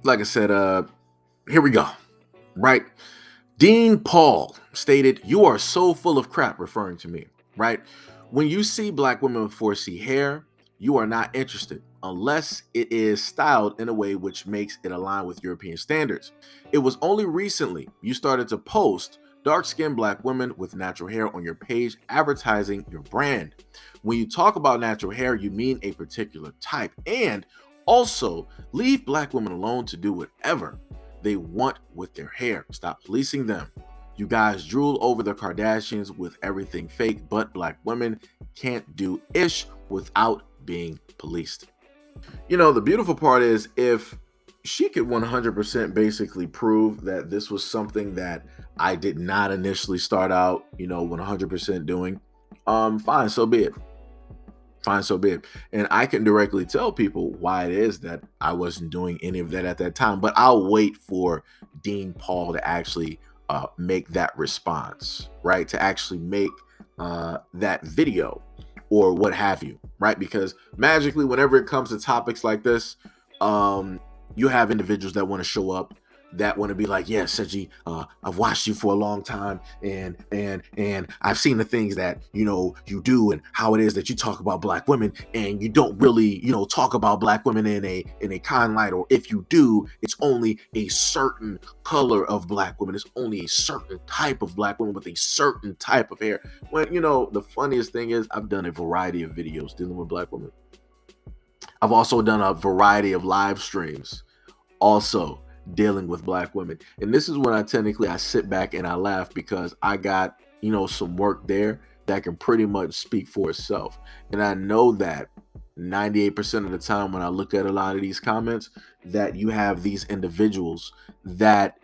like I said, here we go. Right? Dean Paul stated, "You are so full of crap," referring to me, right? When you see black women with 4C hair, you are not interested unless it is styled in a way which makes it align with European standards. It was only recently you started to post dark-skinned black women with natural hair on your page advertising your brand. When you talk about natural hair, you mean a particular type. And also, leave black women alone to do whatever they want with their hair. Stop policing them. You guys drool over the Kardashians with everything fake, but black women can't do ish without being policed. The beautiful part is if she could 100% basically prove that this was something that I did not initially start out, 100% doing, fine, so be it. Fine, so be it. And I can directly tell people why it is that I wasn't doing any of that at that time. But I'll wait for Dean Paul to actually make that response, right? To actually make that video or what have you, right? Because magically, whenever it comes to topics like this, you have individuals that want to show up, that want to be like, yeah, Seiji, I've watched you for a long time, and I've seen the things that you do, and how it is that you talk about black women, and you don't really talk about black women in a kind light, or if you do, it's only a certain color of black women, it's only a certain type of black woman with a certain type of hair. When the funniest thing is, I've done a variety of videos dealing with black women. I've also done a variety of live streams also dealing with black women. And this is when I sit back and I laugh, because I got, some work there that can pretty much speak for itself. And I know that 98% of the time when I look at a lot of these comments, that you have these individuals that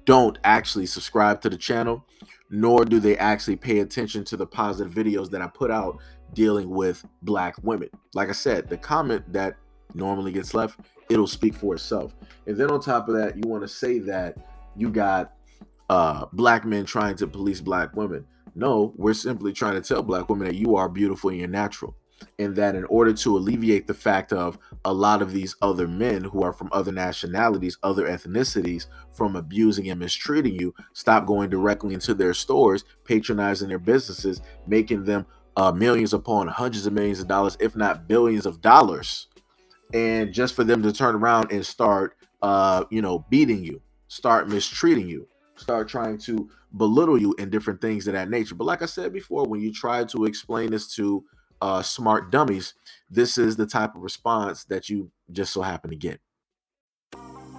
don't actually subscribe to the channel, nor do they actually pay attention to the positive videos that I put out dealing with black women. Like I said, the comment that normally gets left, it'll speak for itself. And then on top of that, you want to say that you got black men trying to police black women. No, we're simply trying to tell black women that you are beautiful and you're natural, and that in order to alleviate the fact of a lot of these other men who are from other nationalities, other ethnicities, from abusing and mistreating you, stop going directly into their stores, patronizing their businesses, making them millions upon hundreds of millions of dollars, if not billions of dollars, and just for them to turn around and start beating you, start mistreating you, start trying to belittle you and different things of that nature. But like I said before, when you try to explain this to smart dummies, this is the type of response that you just so happen to get.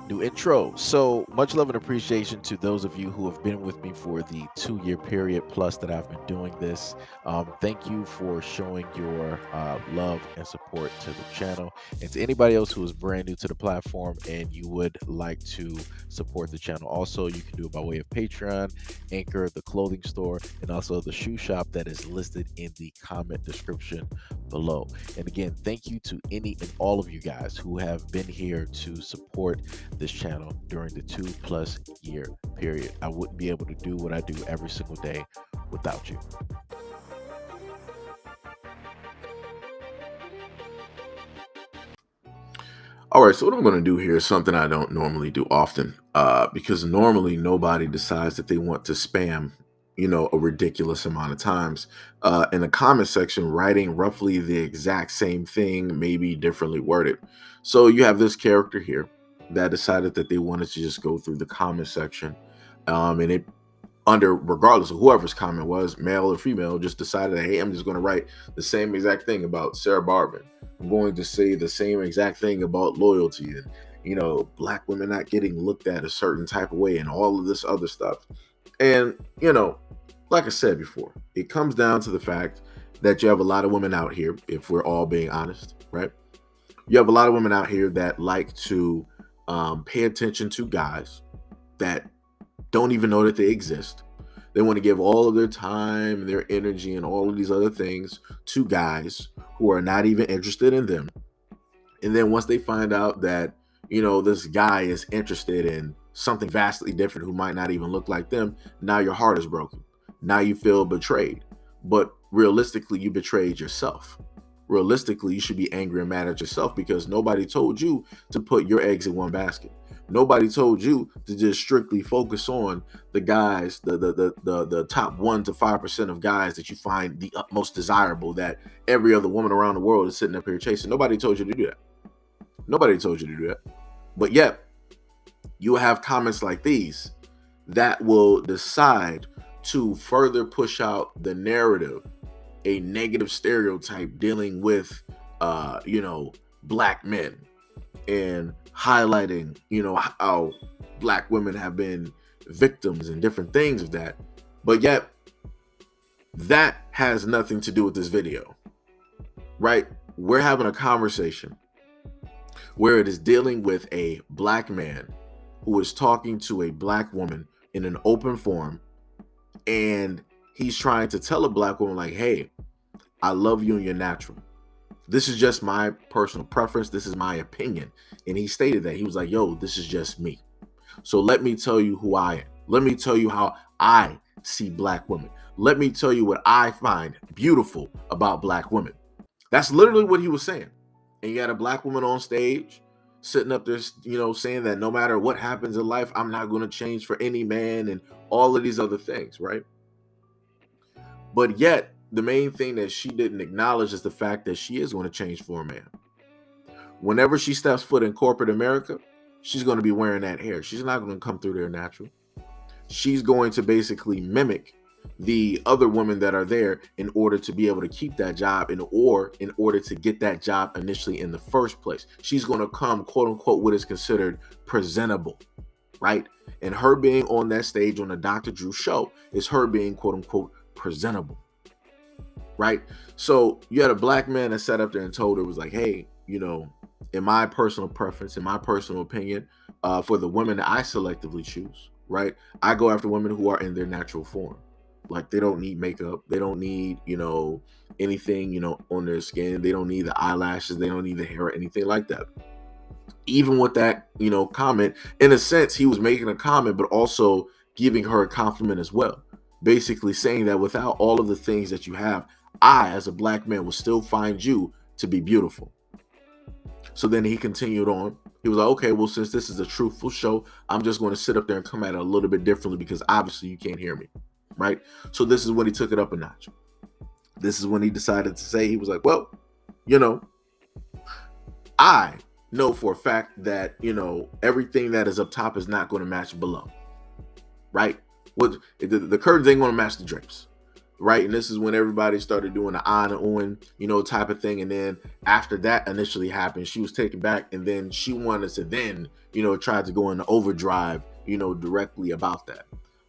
New intro. So much love and appreciation to those of you who have been with me for the 2 year period plus that I've been doing this. Thank you for showing your love and support to the channel. And to anybody else who is brand new to the platform and you would like to support the channel, also you can do it by way of Patreon, Anchor, the clothing store, and also the shoe shop that is listed in the comment description below. And again, thank you to any and all of you guys who have been here to support this channel during the 2+ year period. I wouldn't be able to do what I do every single day without you. All right, so what I'm going to do here is something I don't normally do often, because normally nobody decides that they want to spam, a ridiculous amount of times in the comment section, writing roughly the exact same thing, maybe differently worded. So you have this character here that decided that they wanted to just go through the comment section, and it regardless of whoever's comment was, male or female, just decided that, hey, I'm just going to write the same exact thing about Sarah Barvin. I'm going to say the same exact thing about loyalty and, black women not getting looked at a certain type of way and all of this other stuff. And, like I said before, it comes down to the fact that you have a lot of women out here, if we're all being honest, right? You have a lot of women out here that like to pay attention to guys that don't even know that they exist. They want to give all of their time, their energy, and all of these other things to guys who are not even interested in them. And then once they find out that, this guy is interested in something vastly different who might not even look like them, now your heart is broken. Now you feel betrayed. But realistically, you betrayed yourself, realistically, you should be angry and mad at yourself because nobody told you to put your eggs in one basket. Nobody told you to just strictly focus on the guys, the top 1 to 5% of guys that you find the most desirable, that every other woman around the world is sitting up here chasing. Nobody told you to do that. Nobody told you to do that. But yet, you will have comments like these that will decide to further push out the narrative, a negative stereotype dealing with, black men, and highlighting, how black women have been victims and different things of that. But yet, that has nothing to do with this video, right? We're having a conversation where it is dealing with a black man who is talking to a black woman in an open forum, and he's trying to tell a black woman, like, hey, I love you and you're natural. This is just my personal preference. This is my opinion. And he stated that. He was like, yo, this is just me. So let me tell you who I am. Let me tell you how I see black women. Let me tell you what I find beautiful about black women. That's literally what he was saying. And you had a black woman on stage sitting up there, saying that no matter what happens in life, I'm not going to change for any man and all of these other things, right? But yet, the main thing that she didn't acknowledge is the fact that she is going to change for a man. Whenever she steps foot in corporate America, she's going to be wearing that hair. She's not going to come through there natural. She's going to basically mimic the other women that are there in order to be able to keep that job, or in order to get that job initially in the first place. She's going to come, quote unquote, what is considered presentable, right? And her being on that stage on the Dr. Drew show is her being, quote unquote, presentable, right? So you had a black man that sat up there and told her, was like, hey, in my personal preference, in my personal opinion, for the women that I selectively choose, right, I go after women who are in their natural form. Like, they don't need makeup. They don't need, anything, on their skin. They don't need the eyelashes. They don't need the hair or anything like that. Even with that, comment, in a sense, he was making a comment, but also giving her a compliment as well. Basically saying that without all of the things that you have, I, as a black man, will still find you to be beautiful. So then he continued on. He was like, okay, well, since this is a truthful show, I'm just going to sit up there and come at it a little bit differently because obviously you can't hear me, right? So this is when he took it up a notch. This is when he decided to say, he was like, well, I know for a fact that, everything that is up top is not going to match below, right? The curtains ain't going to match the drapes, right? And this is when everybody started doing the on and on, type of thing. And then after that initially happened, she was taken back, and then she wanted to then, try to go into overdrive, directly about that.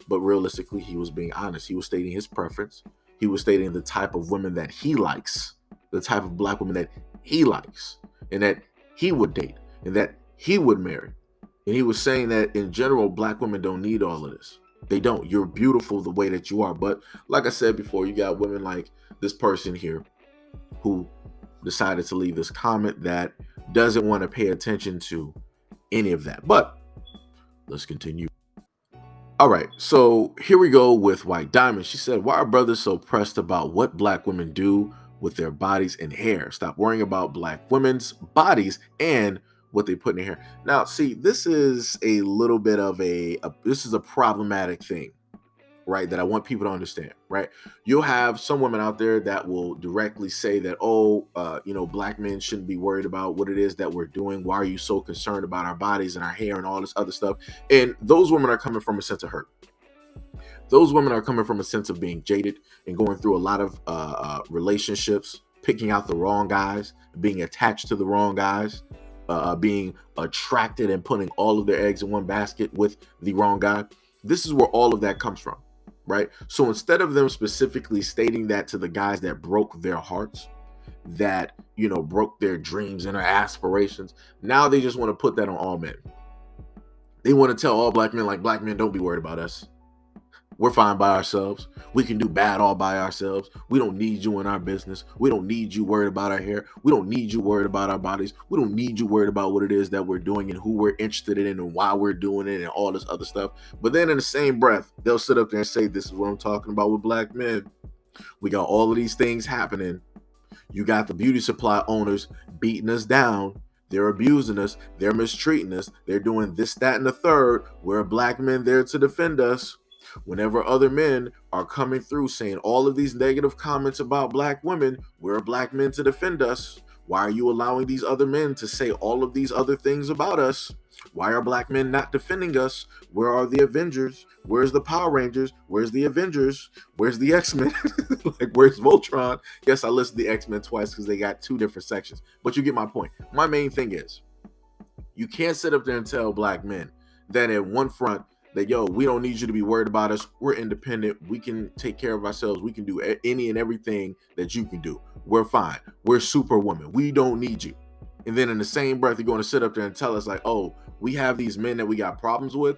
But realistically, he was being honest. He was stating his preference. He was stating the type of women that he likes, the type of black women that he likes, and that he would date, and that he would marry. And he was saying that in general, black women don't need all of this. They don't. You're beautiful the way that you are. But like I said before, you got women like this person here who decided to leave this comment that doesn't want to pay attention to any of that. But let's continue. All right, so here we go with White Diamond. She said, why are brothers so pressed about what black women do with their bodies and hair? Stop worrying about black women's bodies and what they put in their hair. Now, see, this is a little bit of this is a problematic thing, right, that I want people to understand, right? You'll have some women out there that will directly say that, black men shouldn't be worried about what it is that we're doing. Why are you so concerned about our bodies and our hair and all this other stuff? And those women are coming from a sense of hurt. Those women are coming from a sense of being jaded and going through a lot of relationships, picking out the wrong guys, being attached to the wrong guys, being attracted and putting all of their eggs in one basket with the wrong guy. This is where all of that comes from, right? So instead of them specifically stating that to the guys that broke their hearts, that, broke their dreams and their aspirations, now they just want to put that on all men. They want to tell all black men, like, black men, don't be worried about us. We're fine by ourselves. We can do bad all by ourselves. We don't need you in our business. We don't need you worried about our hair. We don't need you worried about our bodies. We don't need you worried about what it is that we're doing and who we're interested in and why we're doing it and all this other stuff. But then in the same breath, they'll sit up there and say, this is what I'm talking about with black men. We got all of these things happening. You got the beauty supply owners beating us down. They're abusing us. They're mistreating us. They're doing this, that, and the third. We're black men there to defend us. Whenever other men are coming through saying all of these negative comments about black women, we're black men to defend us. Why are you allowing these other men to say all of these other things about us? Why are black men not defending us? Where are the Avengers? Where's the Power Rangers? Where's the Avengers? Where's the X-Men? Like, where's Voltron? Yes, I listed the X-Men twice because they got two different sections. But you get my point. My main thing is, you can't sit up there and tell black men that at one front that, yo, we don't need you to be worried about us. We're independent. We can take care of ourselves. We can do any and everything that you can do. We're fine. We're superwoman. We don't need you. And then in the same breath, you're going to sit up there and tell us like, oh, we have these men that we got problems with.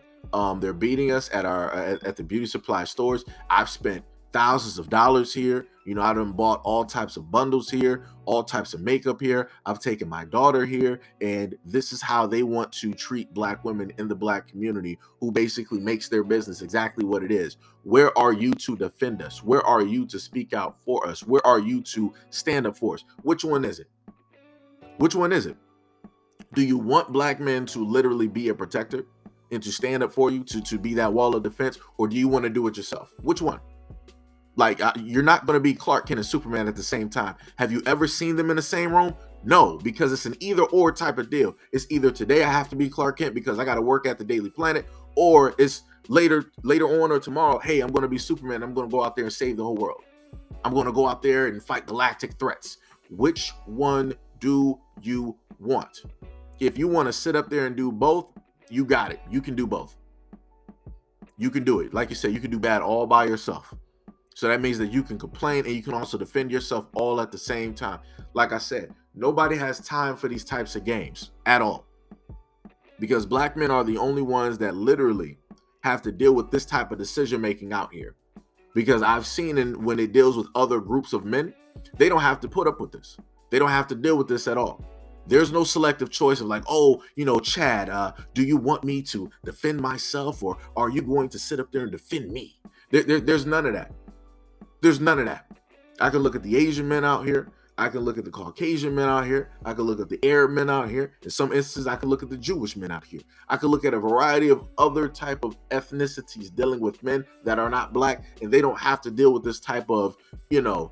They're beating us at our at the beauty supply stores. I've spent thousands of dollars here. You know, I done bought all types of bundles here, all types of makeup here. I've taken my daughter here, and this is how they want to treat black women in the black community, who basically makes their business exactly what it is. Where are you to defend us? Where are you to speak out for us? Where are you to stand up for us? Which one is it? Which one is it? Do you want black men to literally be a protector and to stand up for you, to be that wall of defense, or do you want to do it yourself? Which one? Like, you're not going to be Clark Kent and Superman at the same time. Have you ever seen them in the same room? No, because it's an either or type of deal. It's either today I have to be Clark Kent because I got to work at the Daily Planet, or it's later on or tomorrow, hey, I'm going to be Superman. I'm going to go out there and save the whole world. I'm going to go out there and fight galactic threats. Which one do you want? If you want to sit up there and do both, you got it. You can do both. You can do it. Like you said, you can do bad all by yourself. So that means that you can complain and you can also defend yourself all at the same time. Like I said, nobody has time for these types of games at all, because black men are the only ones that literally have to deal with this type of decision making out here. Because I've seen when it deals with other groups of men, they don't have to put up with this. They don't have to deal with this at all. There's no selective choice of like, oh, you know, Chad, do you want me to defend myself, or are you going to sit up there and defend me? There's none of that. There's none of that. I can look at the Asian men out here. I can look at the Caucasian men out here. I can look at the Arab men out here. In some instances, I can look at the Jewish men out here. I can look at a variety of other type of ethnicities dealing with men that are not black, and they don't have to deal with this type of, you know,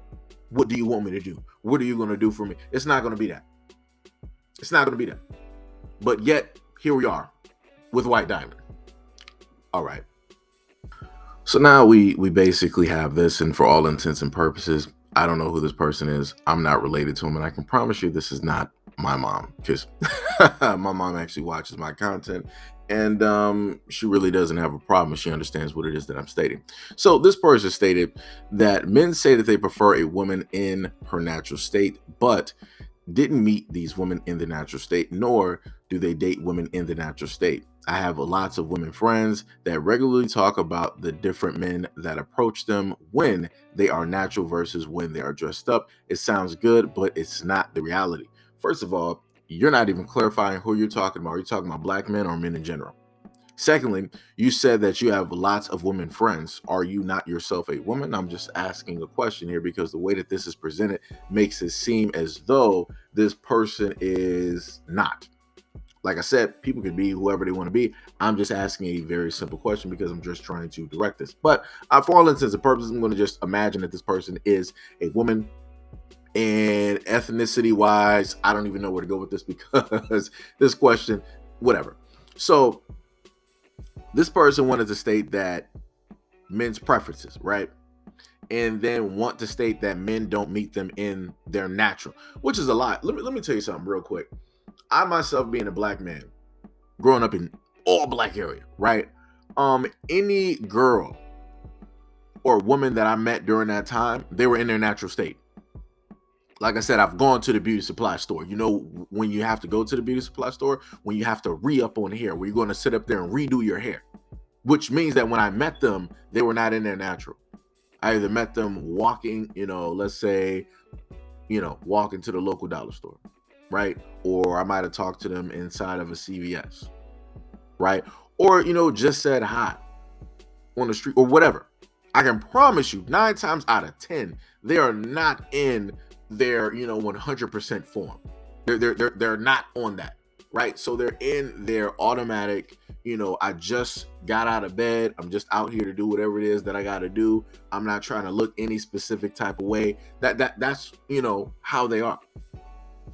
what do you want me to do? What are you going to do for me? It's not going to be that. It's not going to be that. But yet, here we are with White Diamond. All right. So now we basically have this, and for all intents and purposes, I don't know who this person is. I'm not related to him, and I can promise you this is not my mom, because my mom actually watches my content, and she really doesn't have a problem. She understands what it is that I'm stating. So this person stated that men say that they prefer a woman in her natural state, but didn't meet these women in the natural state, nor do they date women in the natural state. I have lots of women friends that regularly talk about the different men that approach them when they are natural versus when they are dressed up. It sounds good, but it's not the reality. First of all, you're not even clarifying who you're talking about. Are you talking about black men or men in general? Secondly, you said that you have lots of women friends. Are you not yourself a woman? I'm just asking a question here because the way that this is presented makes it seem as though this person is not. Like I said, people can be whoever they want to be. I'm just asking a very simple question because I'm just trying to direct this. But for all intents and purposes, I'm going to just imagine that this person is a woman. And ethnicity wise, I don't even know where to go with this because this question, whatever. So this person wanted to state that men's preferences, right? And then want to state that men don't meet them in their natural, which is a lot. Let me tell you something real quick. I myself, being a black man, growing up in all black area, right? Any girl or woman that I met during that time, they were in their natural state. Like I said, I've gone to the beauty supply store. You know, when you have to go to the beauty supply store, when you have to re-up on hair, where you're going to sit up there and redo your hair, which means that when I met them, they were not in their natural. I either met them walking, you know, let's say, you know, walking to the local dollar store, right? Or I might have talked to them inside of a CVS, right? Or, you know, just said hi on the street or whatever. I can promise you 9 times out of 10, they are not in their 100% form. They're not on that, right? So they're in their automatic, I just got out of bed, I'm just out here to do whatever it is that I got to do. I'm not trying to look any specific type of way. That's how they are.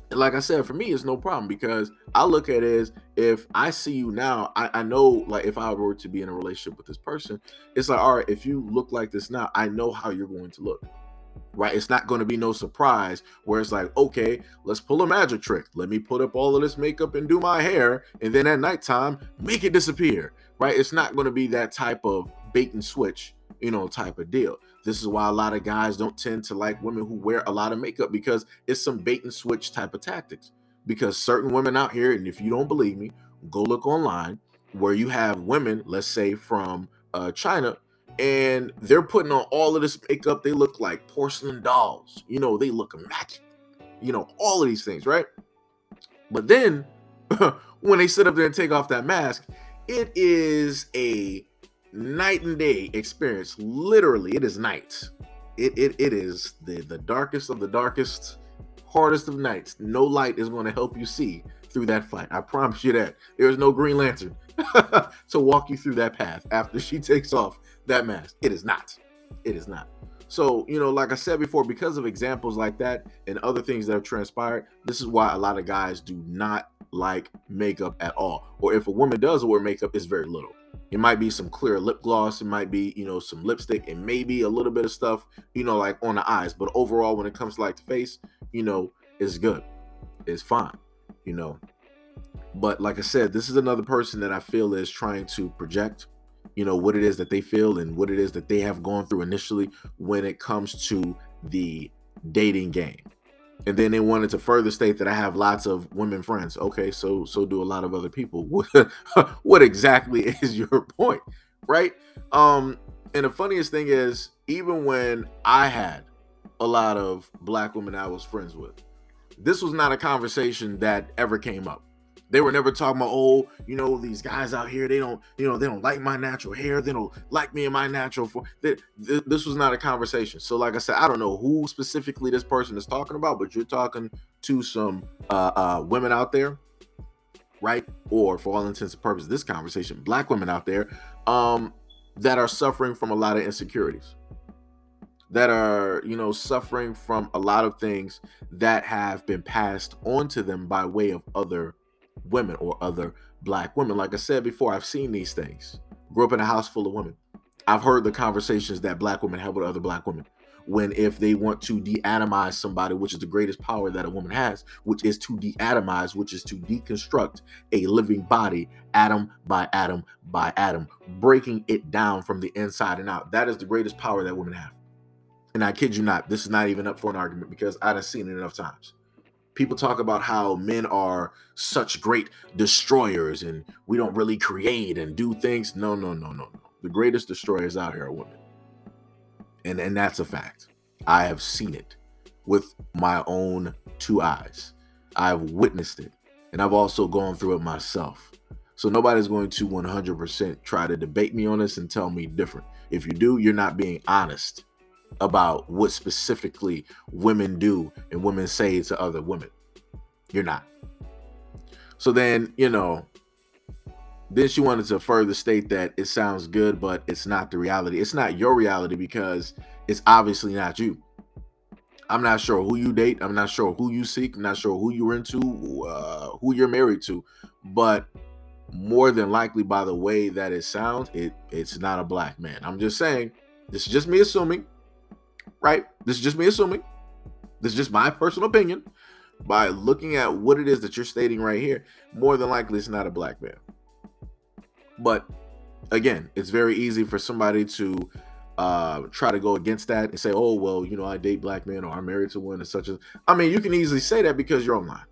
And like I said, for me, it's no problem, because I look at it as, if I see you now, I know, like, if I were to be in a relationship with this person, it's like, all right, if you look like this now, I know how you're going to look. Right? It's not going to be no surprise where it's like, okay, let's pull a magic trick. Let me put up all of this makeup and do my hair, and then at nighttime, make it disappear. Right? It's not going to be that type of bait and switch, type of deal. This is why a lot of guys don't tend to like women who wear a lot of makeup, because it's some bait and switch type of tactics. Because certain women out here, and if you don't believe me, go look online, where you have women, let's say from China, and they're putting on all of this makeup. They look like porcelain dolls. They look immaculate. All of these things, right? But then when they sit up there and take off that mask, it is a night and day experience. Literally, it is night. It is the darkest of the darkest, hardest of nights. No light is going to help you see through that fight. I promise you that. There's no Green Lantern to walk you through that path after she takes off that mask. It is not. It is not. So, like I said before, because of examples like that and other things that have transpired, this is why a lot of guys do not like makeup at all. Or if a woman does wear makeup, it's very little. It might be some clear lip gloss. It might be, some lipstick, and maybe a little bit of stuff, like on the eyes. But overall, when it comes to like the face, it's good. It's fine, But like I said, this is another person that I feel is trying to project, what it is that they feel and what it is that they have gone through initially when it comes to the dating game. And then they wanted to further state that I have lots of women friends. Okay, so do a lot of other people. What exactly is your point, right? And the funniest thing is, even when I had a lot of black women I was friends with, this was not a conversation that ever came up. They were never talking about, oh, these guys out here, they don't like my natural hair. They don't like me in my natural form. This was not a conversation. So like I said, I don't know who specifically this person is talking about, but you're talking to some women out there, right? Or for all intents and purposes, this conversation, black women out there that are suffering from a lot of insecurities, that are, suffering from a lot of things that have been passed on to them by way of other women or other black women. Like I said before, I've seen these things. Grew up in a house full of women. I've heard the conversations that black women have with other black women when, if they want to de-atomize somebody, which is the greatest power that a woman has, which is to de-atomize, which is to deconstruct a living body atom by atom by atom, breaking it down from the inside and out. That is the greatest power that women have. And I kid you not, this is not even up for an argument, because I've seen it enough times. People talk about how men are such great destroyers and we don't really create and do things. No. The greatest destroyers out here are women. And that's a fact. I have seen it with my own two eyes. I've witnessed it. And I've also gone through it myself. So nobody's going to 100% try to debate me on this and tell me different. If you do, you're not being honest about what specifically women do and women say to other women. You're not. So then, then she wanted to further state that it sounds good, but it's not the reality. It's not your reality, because it's obviously not you. I'm not sure who you date. I'm not sure who you seek. I'm not sure who you're into, who you're married to. But more than likely, by the way that it sounds, it's not a black man. I'm just saying, this is just me assuming. Right? This is just me assuming. This is just my personal opinion. By looking at what it is that you're stating right here, more than likely it's not a black man. But again, it's very easy for somebody to try to go against that and say, oh, well, I date black men, or I'm married to one, and such as. I mean, you can easily say that because you're online.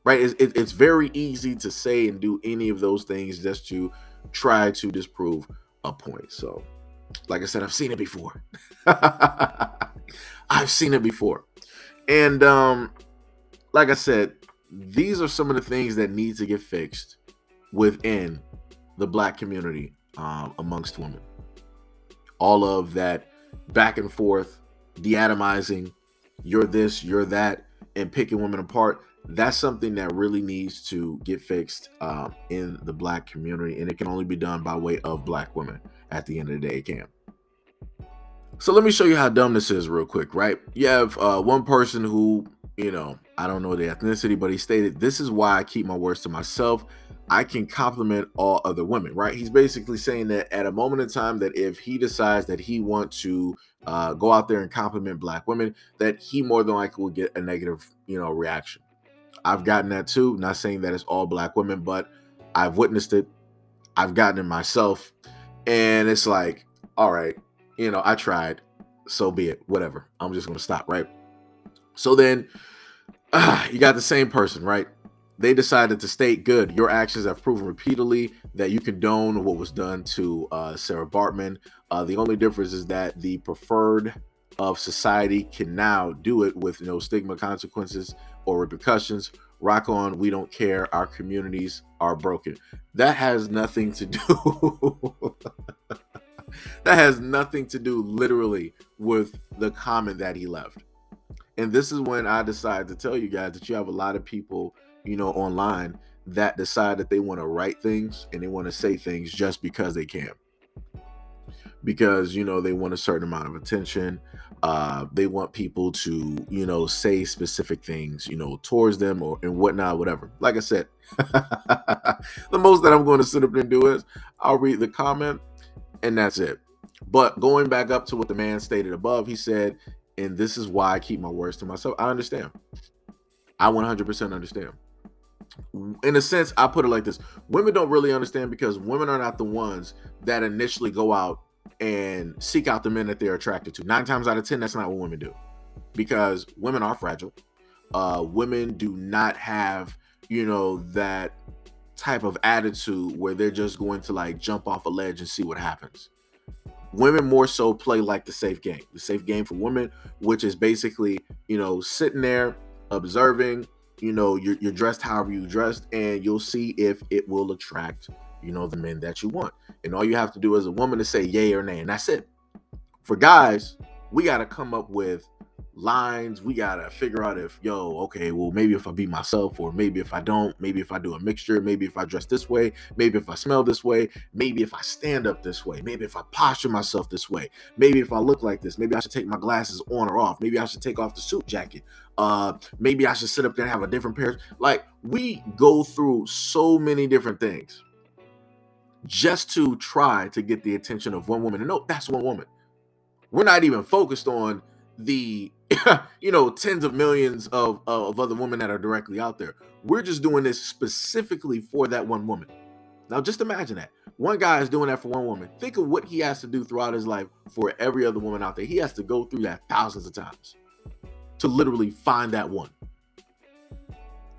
Right? It's very easy to say and do any of those things just to try to disprove a point. So, like I said, I've seen it before. I've seen it before. And like I said, these are some of the things that need to get fixed within the black community amongst women. All of that back and forth, de-atomizing, you're this, you're that, and picking women apart. That's something that really needs to get fixed in the black community, and it can only be done by way of black women. At the end of the day, it can. So let me show you how dumb this is real quick, right? You have one person who, I don't know the ethnicity, but he stated, "This is why I keep my words to myself. I can compliment all other women," right? He's basically saying that at a moment in time that if he decides that he wants to go out there and compliment black women, that he more than likely will get a negative, reaction. I've gotten that too. Not saying that it's all black women, but I've witnessed it. I've gotten it myself. And it's like, all right, I tried. So be it. Whatever. I'm just going to stop, right? So then you got the same person, right? They decided to state, "Good, your actions have proven repeatedly that you condone what was done to Sarah Bartman. The only difference is that the preferred of society can now do it with no stigma, consequences, or repercussions. Rock on, we don't care. Our communities are broken." That has nothing to do. That has nothing to do literally with the comment that he left. And this is when I decided to tell you guys that you have a lot of people, online that decide that they want to write things and they want to say things just because they can. Because, they want a certain amount of attention. They want people to, say specific things, towards them or and whatnot, whatever. Like I said, the most that I'm going to sit up and do is I'll read the comment and that's it. But going back up to what the man stated above, he said, "And this is why I keep my words to myself." I understand. I 100% understand. In a sense, I put it like this: women don't really understand because women are not the ones that initially go out and seek out the men that they're attracted to. 9 times out of 10, that's not what women do, because women are fragile. Women do not have, that type of attitude where they're just going to like jump off a ledge and see what happens. Women more so play like the safe game. The safe game for women, which is basically, sitting there observing, you're dressed however you dressed, and you'll see if it will attract, the men that you want. And all you have to do as a woman is say yay or nay, and that's it. For guys, we got to come up with lines. We got to figure out if, okay, well, maybe if I be myself, or maybe if I don't, maybe if I do a mixture, maybe if I dress this way, maybe if I smell this way, maybe if I stand up this way, maybe if I posture myself this way, maybe if I look like this, maybe I should take my glasses on or off, maybe I should take off the suit jacket, maybe I should sit up there and have a different pair. Like, we go through so many different things just to try to get the attention of one woman. And no, that's one woman. We're not even focused on the tens of millions of other women that are directly out there. We're just doing this specifically for that one woman. Now just imagine that one guy is doing that for one woman. Think of what he has to do throughout his life for every other woman out there. He has to go through that thousands of times to literally find that one,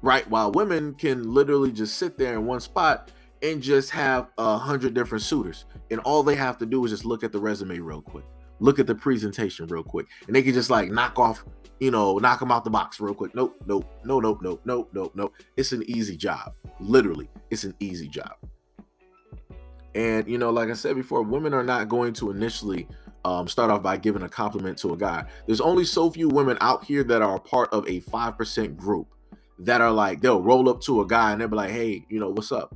right? While women can literally just sit there in one spot and just have 100 different suitors, and all they have to do is just look at the resume real quick, look at the presentation real quick, and they can just like knock them out the box real quick. Nope, nope, no, nope, nope, nope, nope, nope. It's an easy job. Literally, it's an easy job. And like I said before, women are not going to initially start off by giving a compliment to a guy. There's only so few women out here that are a part of a 5% group that are like, they'll roll up to a guy and they'll be like, "Hey, what's up?"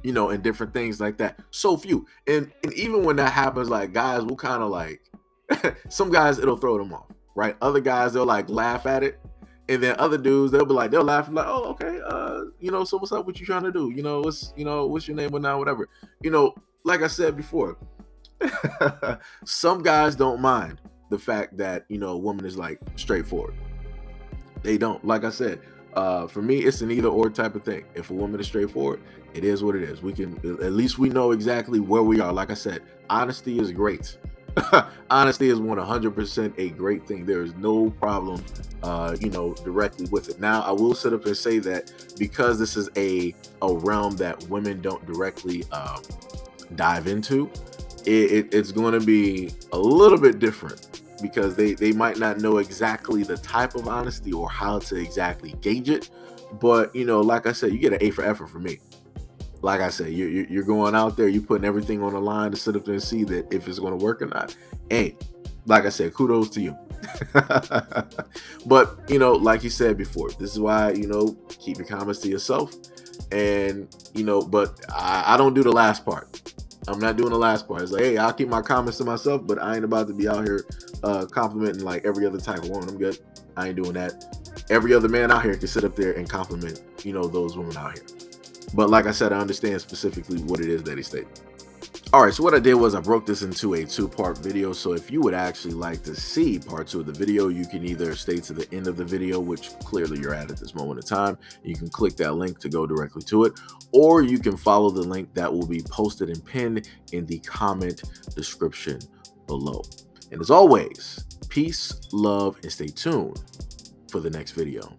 And different things like that. So few. And even when that happens, like, guys will kind of like, some guys, it'll throw them off, right? Other guys, they'll like laugh at it. And then other dudes, they'll laugh like, "Oh, okay, so what's up? What you trying to do? What's your name or now, whatever." Like I said before, some guys don't mind the fact that, a woman is like straightforward. They don't. Like I said, for me, it's an either or type of thing. If a woman is straightforward, it is what it is. We can, at least we know exactly where we are. Like I said, honesty is great. Honesty is 100% a great thing. There is no problem, directly with it. Now, I will sit up and say that because this is a realm that women don't directly dive into, it's going to be a little bit different, because they might not know exactly the type of honesty or how to exactly gauge it. But like I said, you get an A for effort from me. Like I said, you're going out there, you're putting everything on the line to sit up there and see that if it's going to work or not. Hey, like I said, kudos to you. But like you said before, this is why keep your comments to yourself. And but I don't do the last part. I'm not doing the last part. It's like, hey, I'll keep my comments to myself, but I ain't about to be out here complimenting like every other type of woman. I'm good. I ain't doing that. Every other man out here can sit up there and compliment those women out here. But like I said, I understand specifically what it is that he stated. All right, so what I did was I broke this into a two-part video. So if you would actually like to see part 2 of the video, you can either stay to the end of the video, which clearly you're at this moment in time. You can click that link to go directly to it, or you can follow the link that will be posted and pinned in the comment description below. And as always, peace, love, and stay tuned for the next video.